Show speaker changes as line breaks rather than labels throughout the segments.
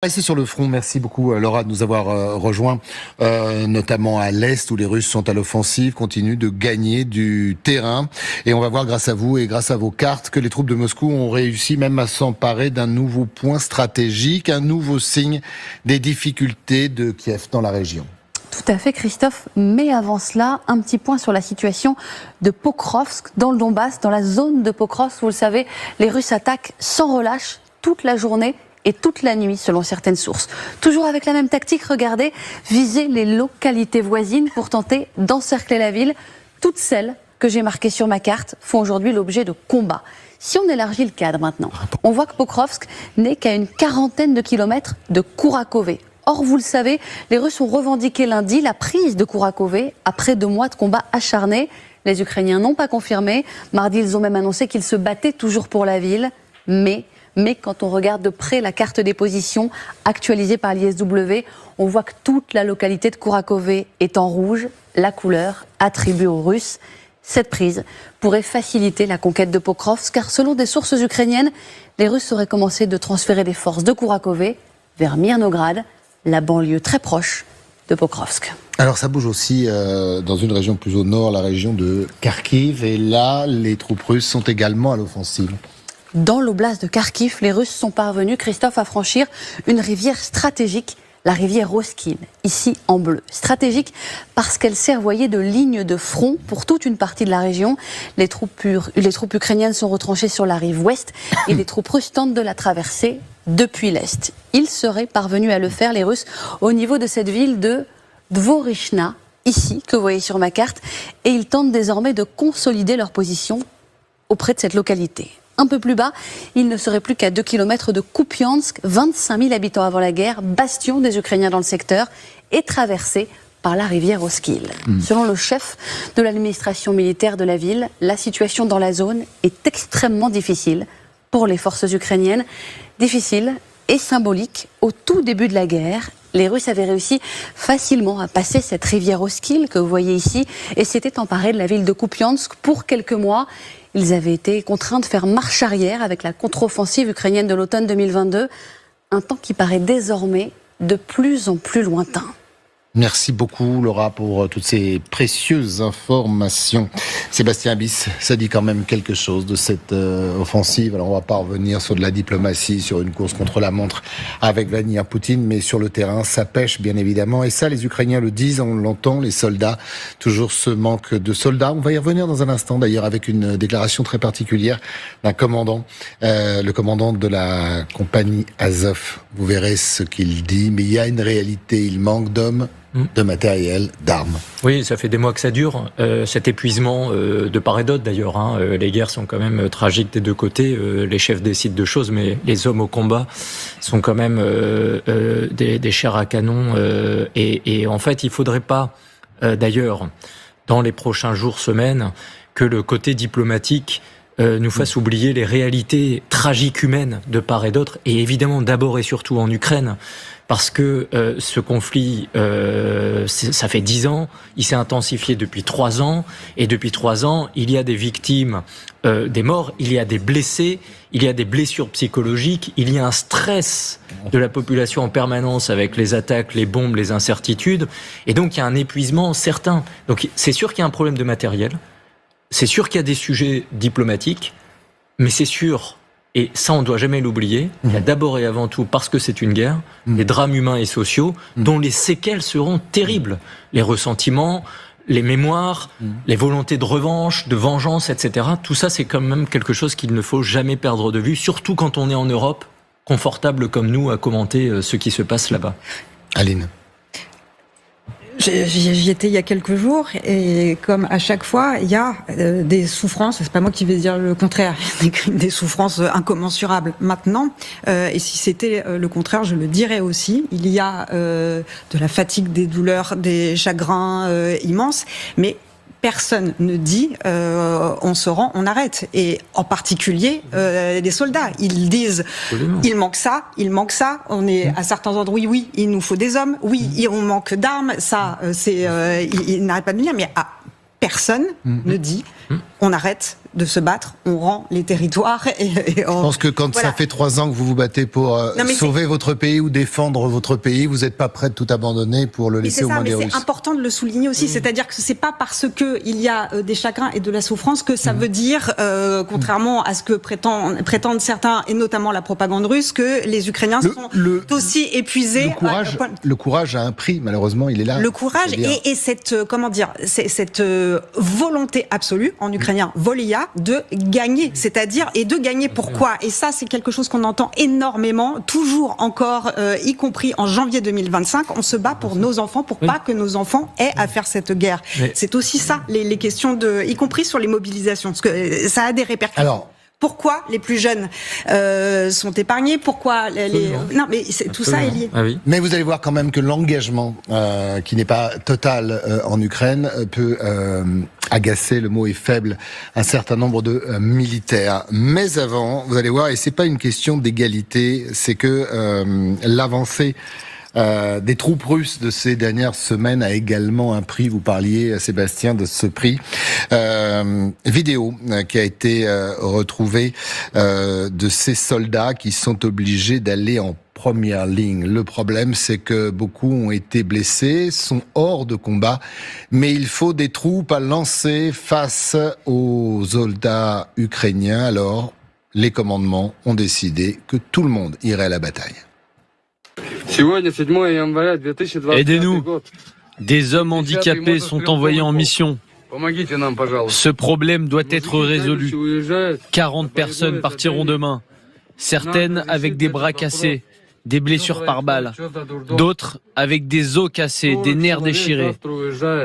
Restez sur le front, merci beaucoup Laura de nous avoir rejoints, notamment à l'Est où les Russes sont à l'offensive, continuent de gagner du terrain. Et on va voir grâce à vous et grâce à vos cartes que les troupes de Moscou ont réussi même à s'emparer d'un nouveau point stratégique, un nouveau signe des difficultés de Kiev dans la région.
Tout à fait Christophe, mais avant cela, un petit point sur la situation de Pokrovsk dans le Donbass, dans la zone de Pokrovsk. Vous le savez, les Russes attaquent sans relâche toute la journée et toute la nuit, selon certaines sources. Toujours avec la même tactique, regardez, viser les localités voisines pour tenter d'encercler la ville. Toutes celles que j'ai marquées sur ma carte font aujourd'hui l'objet de combats. Si on élargit le cadre maintenant, on voit que Pokrovsk n'est qu'à une quarantaine de kilomètres de Kourakové. Or, vous le savez, les Russes ont revendiqué lundi la prise de Kourakové après 2 mois de combats acharnés. Les Ukrainiens n'ont pas confirmé. Mardi, ils ont même annoncé qu'ils se battaient toujours pour la ville. Mais quand on regarde de près la carte des positions actualisée par l'ISW, on voit que toute la localité de Kourakové est en rouge, la couleur attribuée aux Russes. Cette prise pourrait faciliter la conquête de Pokrovsk, car selon des sources ukrainiennes, les Russes auraient commencé de transférer des forces de Kourakové vers Mirnograd, la banlieue très proche de Pokrovsk.
Alors ça bouge aussi dans une région plus au nord, la région de Kharkiv, et là, les troupes russes sont également à l'offensive.
Dans l'oblast de Kharkiv, les Russes sont parvenus, Christophe, à franchir une rivière stratégique, la rivière Roskil, ici en bleu. Stratégique parce qu'elle servoyait de ligne de front pour toute une partie de la région. Les troupes ukrainiennes sont retranchées sur la rive ouest et les troupes russes tentent de la traverser depuis l'est. Ils seraient parvenus à le faire, les Russes, au niveau de cette ville de Dvorishna, ici, que vous voyez sur ma carte, et ils tentent désormais de consolider leur position auprès de cette localité. Un peu plus bas, il ne serait plus qu'à 2 km de Kupiansk, 25 000 habitants avant la guerre, bastion des Ukrainiens dans le secteur, et traversé par la rivière Roskil. Selon le chef de l'administration militaire de la ville, la situation dans la zone est extrêmement difficile pour les forces ukrainiennes. Difficile et symbolique. Au tout début de la guerre, les Russes avaient réussi facilement à passer cette rivière Roskil que vous voyez ici et s'étaient emparés de la ville de Kupiansk pour quelques mois. Ils avaient été contraints de faire marche arrière avec la contre-offensive ukrainienne de l'automne 2022, un temps qui paraît désormais de plus en plus lointain.
Merci beaucoup Laura pour toutes ces précieuses informations. Sébastien Bis, ça dit quand même quelque chose de cette offensive. Alors on va pas revenir sur de la diplomatie, sur une course contre la montre avec Vladimir Poutine, mais sur le terrain, ça pêche bien évidemment. Et ça, les Ukrainiens le disent, on l'entend, les soldats, toujours ce manque de soldats. On va y revenir dans un instant d'ailleurs avec une déclaration très particulière d'un commandant, le commandant de la compagnie Azov. Vous verrez ce qu'il dit, mais il y a une réalité, il manque d'hommes, de matériel, d'armes.
Oui, ça fait des mois que ça dure, cet épuisement de part et d'autre d'ailleurs. Les guerres sont quand même tragiques des deux côtés, les chefs décident de choses, mais les hommes au combat sont quand même des chairs à canon. Et en fait, il faudrait pas, d'ailleurs, dans les prochains jours, semaines, que le côté diplomatique nous fasse oublier les réalités tragiques humaines de part et d'autre, et évidemment d'abord et surtout en Ukraine. Parce que ce conflit, ça fait 10 ans, il s'est intensifié depuis 3 ans, et depuis 3 ans, il y a des victimes, des morts, il y a des blessés, il y a des blessures psychologiques, il y a un stress de la population en permanence avec les attaques, les bombes, les incertitudes, et donc il y a un épuisement certain. Donc c'est sûr qu'il y a un problème de matériel, c'est sûr qu'il y a des sujets diplomatiques, mais c'est sûr... Et ça, on ne doit jamais l'oublier. Il y a d'abord et avant tout, parce que c'est une guerre, des drames humains et sociaux dont les séquelles seront terribles. Les ressentiments, les mémoires, les volontés de revanche, de vengeance, etc. Tout ça, c'est quand même quelque chose qu'il ne faut jamais perdre de vue, surtout quand on est en Europe, confortable comme nous à commenter ce qui se passe là-bas.
Aline.
J'y étais il y a quelques jours et comme à chaque fois, il y a des souffrances, c'est pas moi qui vais dire le contraire, des souffrances incommensurables maintenant, et si c'était le contraire, je le dirais aussi, il y a de la fatigue, des douleurs, des chagrins immenses, mais personne ne dit on se rend, on arrête. Et en particulier les soldats, ils disent il manque ça. On est à certains endroits, oui, il nous faut des hommes, oui, on manque d'armes. Ça, c'est ils n'arrêtent pas de le dire, mais personne ne dit on arrête de se battre, on rend les territoires. Je
pense que quand ça fait 3 ans que vous vous battez pour sauver votre pays ou défendre votre pays, vous n'êtes pas prêt de tout abandonner pour le laisser aux mains des Russes.
C'est important de le souligner aussi, c'est-à-dire que c'est pas parce que il y a des chagrins et de la souffrance que ça veut dire, contrairement à ce que prétendent certains, et notamment la propagande russe, que les Ukrainiens sont aussi épuisés.
Le courage a un prix, malheureusement, il est là.
Le courage et cette cette volonté absolue en ukrainien volia de gagner, c'est-à-dire et de gagner pourquoi. Et ça, c'est quelque chose qu'on entend énormément, toujours encore, y compris en janvier 2025. On se bat pour nos enfants, pour pas que nos enfants aient à faire cette guerre. C'est aussi ça, les questions y compris sur les mobilisations, parce que ça a des répercussions.
Alors,
pourquoi les plus jeunes sont épargnés? Pourquoi Non, mais tout ça est lié.
Ah oui.
Mais vous allez voir quand même que l'engagement, qui n'est pas total en Ukraine, peut agacer, le mot est faible, un certain nombre de militaires. Mais avant, vous allez voir, et c'est pas une question d'égalité, c'est que l'avancée des troupes russes de ces dernières semaines a également un prix. Vous parliez, Sébastien, de ce prix. Vidéo qui a été retrouvée de ces soldats qui sont obligés d'aller en première ligne. Le problème, c'est que beaucoup ont été blessés, sont hors de combat, mais il faut des troupes à lancer face aux soldats ukrainiens. Alors, les commandements ont décidé que tout le monde irait à la bataille.
Aidez-nous. Des hommes handicapés sont envoyés en mission. Ce problème doit être résolu. 40 personnes partiront demain. Certaines avec des bras cassés, des blessures par balle. D'autres avec des os cassés, des nerfs déchirés.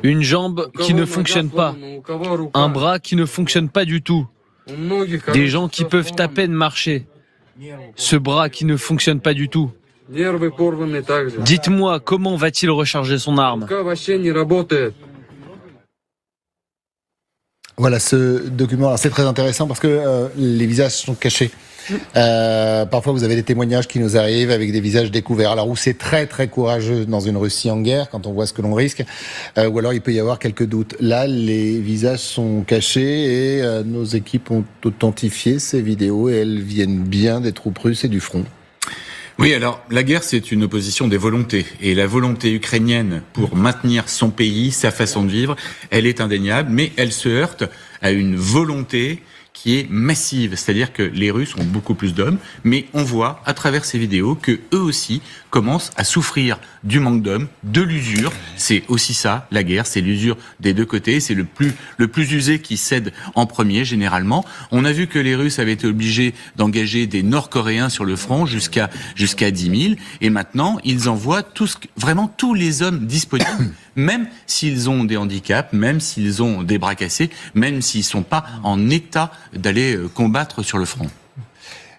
Une jambe qui ne fonctionne pas. Un bras qui ne fonctionne pas du tout. Des gens qui peuvent à peine marcher. Ce bras qui ne fonctionne pas du tout. Dites-moi, comment va-t-il recharger son arme?
Voilà ce document. Alors c'est très intéressant parce que les visages sont cachés. Parfois vous avez des témoignages qui nous arrivent avec des visages découverts. Alors où c'est très très courageux dans une Russie en guerre quand on voit ce que l'on risque, ou alors il peut y avoir quelques doutes. Là les visages sont cachés et nos équipes ont authentifié ces vidéos et elles viennent bien des troupes russes et du front.
Oui, alors la guerre, c'est une opposition des volontés. Et la volonté ukrainienne pour maintenir son pays, sa façon de vivre, elle est indéniable, mais elle se heurte à une volonté qui est massive. C'est-à-dire que les Russes ont beaucoup plus d'hommes, mais on voit à travers ces vidéos que eux aussi commencent à souffrir du manque d'hommes, de l'usure. C'est aussi ça, la guerre, c'est l'usure des deux côtés. C'est le plus usé qui cède en premier, généralement. On a vu que les Russes avaient été obligés d'engager des Nord-Coréens sur le front jusqu'à 10 000. Et maintenant, ils envoient vraiment tous les hommes disponibles, même s'ils ont des handicaps, même s'ils ont des bras cassés, même s'ils sont pas en état d'aller combattre sur le front.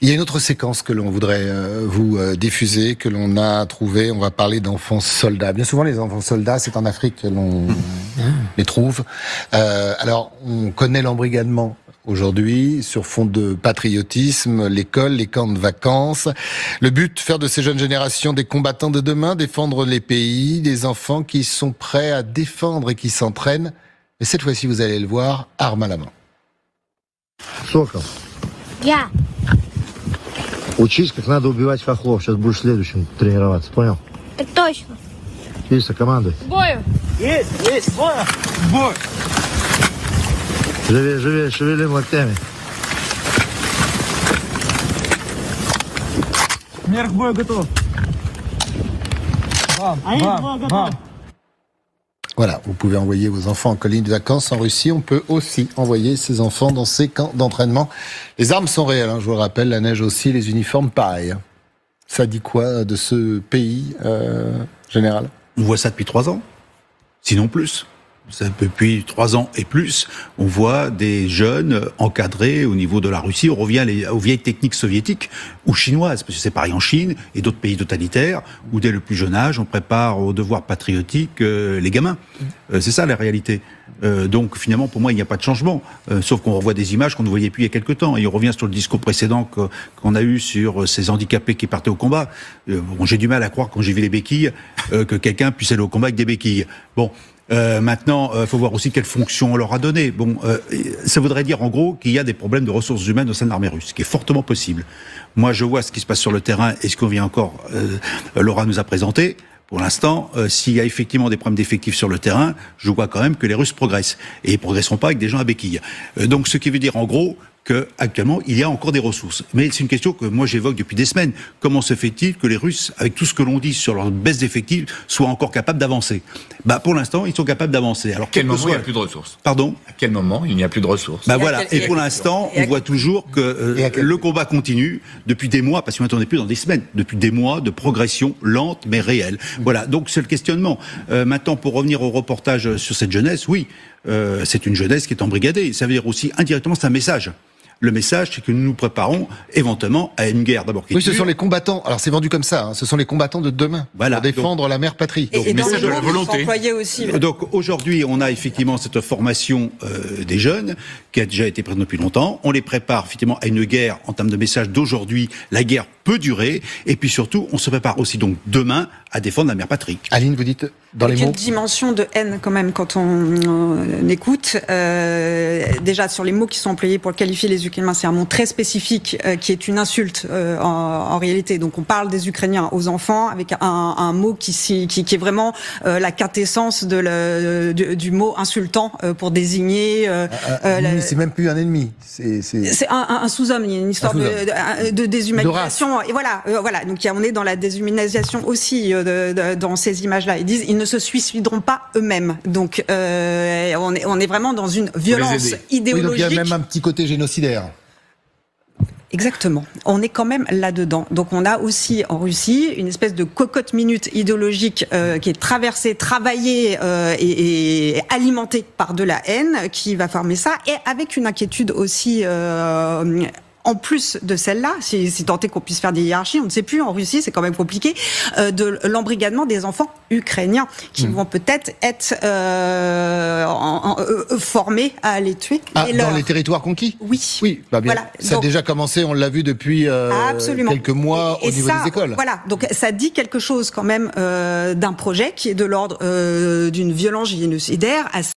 Il y a une autre séquence que l'on voudrait vous diffuser, que l'on a trouvée. On va parler d'enfants soldats. Bien souvent, les enfants soldats, c'est en Afrique que l'on les trouve. Alors, on connaît l'embrigadement aujourd'hui sur fond de patriotisme, l'école, les camps de vacances. Le but, faire de ces jeunes générations des combattants de demain, défendre les pays, des enfants qui sont prêts à défendre et qui s'entraînent. Mais cette fois-ci, vous allez le voir, arme à la main.
Сокол.
Я.
Учись, как надо убивать хохлов. Сейчас будешь следующим тренироваться, понял?
Так точно.
Есть, командуй.
К бою.
Есть, бой. Бой.
Живее, живее, шевелим локтями.
Мер к бою готов. Бам.
Voilà, vous pouvez envoyer vos enfants en colonie de vacances en Russie. On peut aussi envoyer ses enfants dans ces camps d'entraînement. Les armes sont réelles, je vous le rappelle, la neige aussi, les uniformes pareil. Ça dit quoi de ce pays, général?
On voit ça depuis 3 ans, sinon plus. Depuis 3 ans et plus, on voit des jeunes encadrés au niveau de la Russie. On revient aux vieilles techniques soviétiques ou chinoises, parce que c'est pareil en Chine et d'autres pays totalitaires, où dès le plus jeune âge, on prépare au devoir patriotique les gamins. C'est ça la réalité. Donc finalement, pour moi, il n'y a pas de changement, sauf qu'on revoit des images qu'on ne voyait plus il y a quelque temps. Et on revient sur le discours précédent qu'on a eu sur ces handicapés qui partaient au combat. Bon, j'ai du mal à croire, quand j'ai vu les béquilles, que quelqu'un puisse aller au combat avec des béquilles. Bon. Maintenant, il faut voir aussi quelle fonction on leur a donné. Bon, ça voudrait dire en gros qu'il y a des problèmes de ressources humaines au sein de l'armée russe, ce qui est fortement possible. Moi, je vois ce qui se passe sur le terrain et ce qu'on vient encore, Laura nous a présenté. Pour l'instant, s'il y a effectivement des problèmes d'effectifs sur le terrain, je vois quand même que les Russes progressent. Et ils progresseront pas avec des gens à béquilles. Donc, ce qui veut dire en gros qu'actuellement, il y a encore des ressources. Mais c'est une question que moi j'évoque depuis des semaines. Comment se fait-il que les Russes, avec tout ce que l'on dit sur leur baisse d'effectifs, soient encore capables d'avancer ? Pour l'instant, ils sont capables d'avancer. Alors,
à quel moment il n'y a plus de ressources ?
Pardon ?
À quel moment il n'y a plus de ressources ?
Voilà. Et pour l'instant, on voit toujours que le combat continue depuis des mois, parce que maintenant on n'est plus dans des semaines, depuis des mois de progression lente mais réelle. Voilà. Donc c'est le questionnement. Maintenant, pour revenir au reportage sur cette jeunesse, oui, c'est une jeunesse qui est embrigadée. Ça veut dire aussi indirectement, c'est un message. Le message, c'est que nous nous préparons éventuellement à une guerre d'abord.
Oui, ce sont les combattants. Alors c'est vendu comme ça. Ce sont les combattants de demain pour défendre la mère patrie.
Et
donc, message de la volonté.
Aussi.
Donc aujourd'hui, on a effectivement cette formation des jeunes qui a déjà été prise depuis longtemps. On les prépare effectivement à une guerre en termes de message d'aujourd'hui. La guerre peut durer. Et puis surtout, on se prépare aussi donc demain à défendre la mère patrie.
Aline, vous dites dans les mots.
Une dimension de haine quand même quand on écoute. Déjà sur les mots qui sont employés pour qualifier les Ukrainiens, c'est un mot très spécifique qui est une insulte en réalité. Donc on parle des Ukrainiens aux enfants avec un mot qui est vraiment la quintessence du mot insultant pour désigner.
C'est même plus un ennemi.
C'est un sous-homme. Il y a une histoire de déshumanisation. Et voilà. Donc on est dans la déshumanisation aussi dans ces images-là. Ils disent ils ne se suicideront pas eux-mêmes. Donc on est vraiment dans une violence idéologique.
Oui, donc il y a même un petit côté génocidaire.
Exactement. On est quand même là-dedans. Donc on a aussi en Russie une espèce de cocotte minute idéologique qui est traversée, travaillée et alimentée par de la haine qui va former ça, et avec une inquiétude aussi en plus de celle-là, si tant est qu'on puisse faire des hiérarchies, on ne sait plus, en Russie, c'est quand même compliqué, de l'embrigadement des enfants ukrainiens qui vont peut-être être formés à aller tuer.
Dans les territoires conquis ?
Oui.
Oui, bien.
Voilà.
Ça a déjà commencé, on l'a vu depuis quelques mois au niveau des écoles.
Voilà, donc ça dit quelque chose quand même d'un projet qui est de l'ordre d'une violence génocidaire assez